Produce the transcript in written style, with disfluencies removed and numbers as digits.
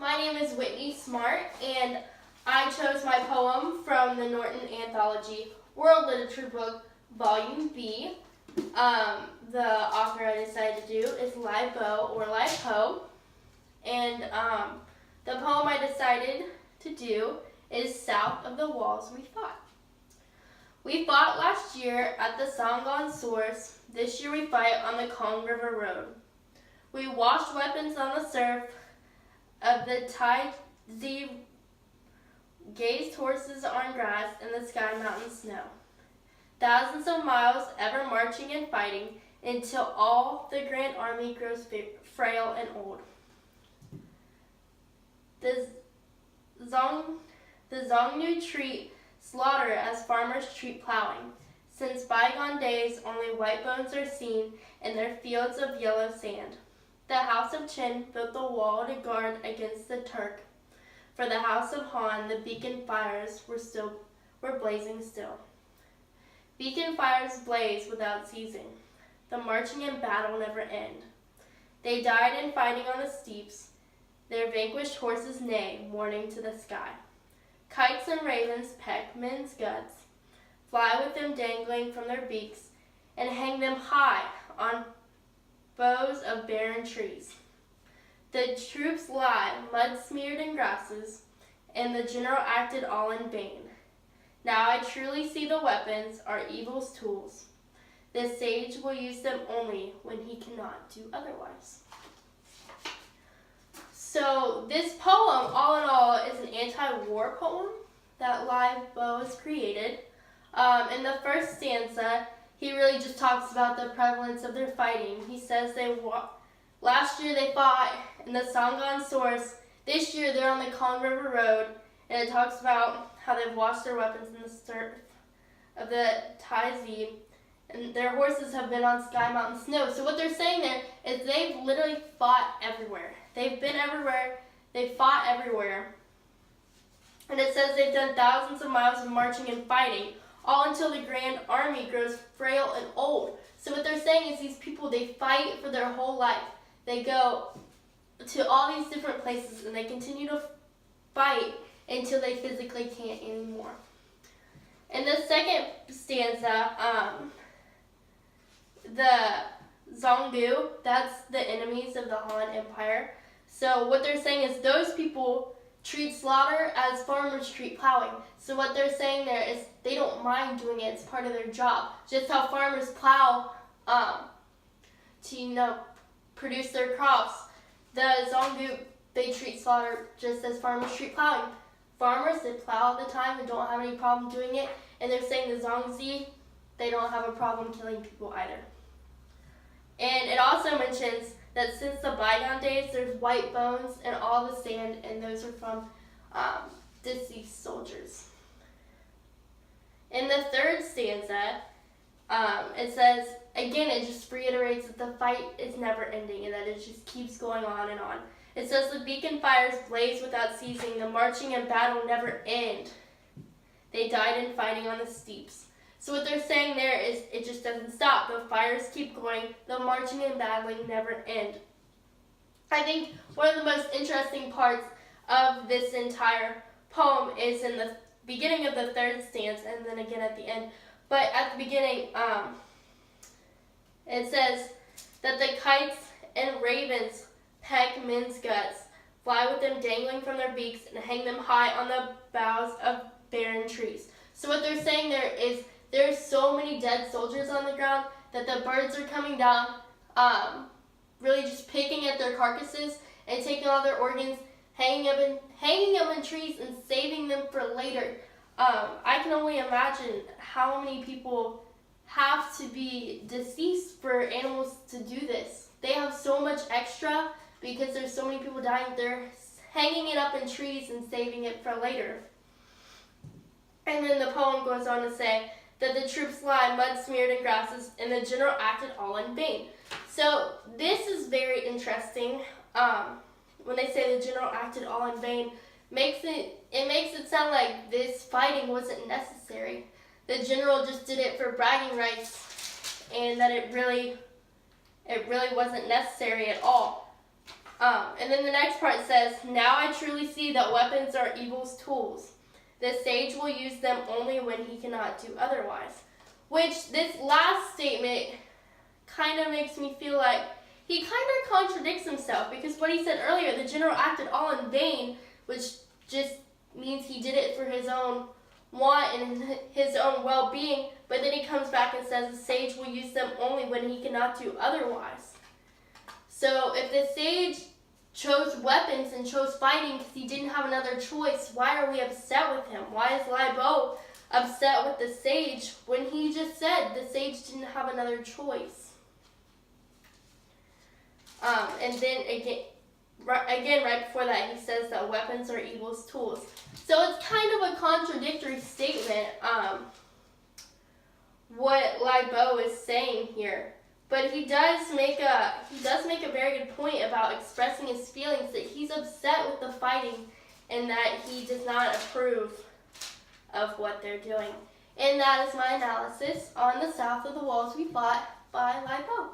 My name is Whitney Smart, and I chose my poem from the Norton Anthology World Literature Book, Volume B. The author I decided to do is Lai Bo or Lai Po, and the poem I decided to do is South of the Walls We Fought. We fought last year at the Sanggon Source. This year we fight on the Kong River Road. We washed weapons on the surf of the Tai Zi, gazed horses on grass in the Sky Mountain snow. Thousands of miles ever marching and fighting until all the Grand Army grows frail and old. The Xiongnu treat slaughter as farmers treat plowing. Since bygone days, only white bones are seen in their fields of yellow sand. The house of Qin built the wall to guard against the Turk. For the house of Han, the beacon fires were blazing still. Beacon fires blaze without ceasing. The marching and battle never end. They died in fighting on the steeps. Their vanquished horses neigh, mourning to the sky. Kites and ravens peck men's guts, fly with them dangling from their beaks, and hang them high on boughs of barren trees. The troops lie, mud-smeared in grasses, and the general acted all in vain. Now I truly see the weapons are evil's tools. The sage will use them only when he cannot do otherwise. So this poem, all in all, is an anti-war poem that Lai Bo has created. In the first stanza, he really just talks about the prevalence of their fighting. He says last year they fought in the Sanggon Source. This year they're on the Kong River Road, and it talks about how they've washed their weapons in the surf of the Tai Zi, and their horses have been on Sky Mountain snow. So what they're saying there is they've literally fought everywhere. They've been everywhere. They've fought everywhere. And it says they've done thousands of miles of marching and fighting, all until the Grand Army grows frail and old. So what they're saying is these people, they fight for their whole life. They go to all these different places and they continue to fight until they physically can't anymore. In the second stanza, the Xiongnu, that's the enemies of the Han Empire. So what they're saying is those people treat slaughter as farmers treat plowing. So what they're saying there is they don't mind doing it. It's part of their job. Just how farmers plow to produce their crops. The Xiongnu, they treat slaughter just as farmers treat plowing. Farmers, they plow all the time and don't have any problem doing it. And they're saying the Zongzi, they don't have a problem killing people either. And it also mentions that since the bygone days, there's white bones and all the sand, and those are from deceased soldiers. In the third stanza, it says, again, it just reiterates that the fight is never ending and that it just keeps going on and on. It says the beacon fires blaze without ceasing, the marching and battle never end. They died in fighting on the steeps. So what they're saying there is it just doesn't stop. The fires keep going. The marching and battling never end. I think one of the most interesting parts of this entire poem is in the beginning of the third stanza and then again at the end. But at the beginning, it says that the kites and ravens peck men's guts, fly with them dangling from their beaks, and hang them high on the boughs of barren trees. So what they're saying there is there's so many dead soldiers on the ground that the birds are coming down, really just picking at their carcasses and taking all their organs, hanging them in trees and saving them for later. I can only imagine how many people have to be deceased for animals to do this. They have so much extra because there's so many people dying. They're hanging it up in trees and saving it for later. And then the poem goes on to say that the troops lie mud-smeared in grasses and the general acted all in vain. So this is very interesting. When they say the general acted all in vain, it makes it sound like this fighting wasn't necessary. The general just did it for bragging rights and that it really wasn't necessary at all. And then the next part says, now I truly see that weapons are evil's tools. The sage will use them only when he cannot do otherwise. Which, this last statement kind of makes me feel like he kind of contradicts himself, because what he said earlier, the general acted all in vain, which just means he did it for his own want and his own well-being, but then he comes back and says the sage will use them only when he cannot do otherwise. So if the sage chose weapons and chose fighting because he didn't have another choice, why are we upset with him? Why is Lai Bo upset with the sage when he just said the sage didn't have another choice? And then again, right before that, he says that weapons are evil's tools. So it's kind of a contradictory statement, what Lai Bo is saying here. But he does make a very good point about expressing his feelings, that he's upset with the fighting and that he does not approve of what they're doing. And that is my analysis on The South of the Walls We Fought by Lai Bo.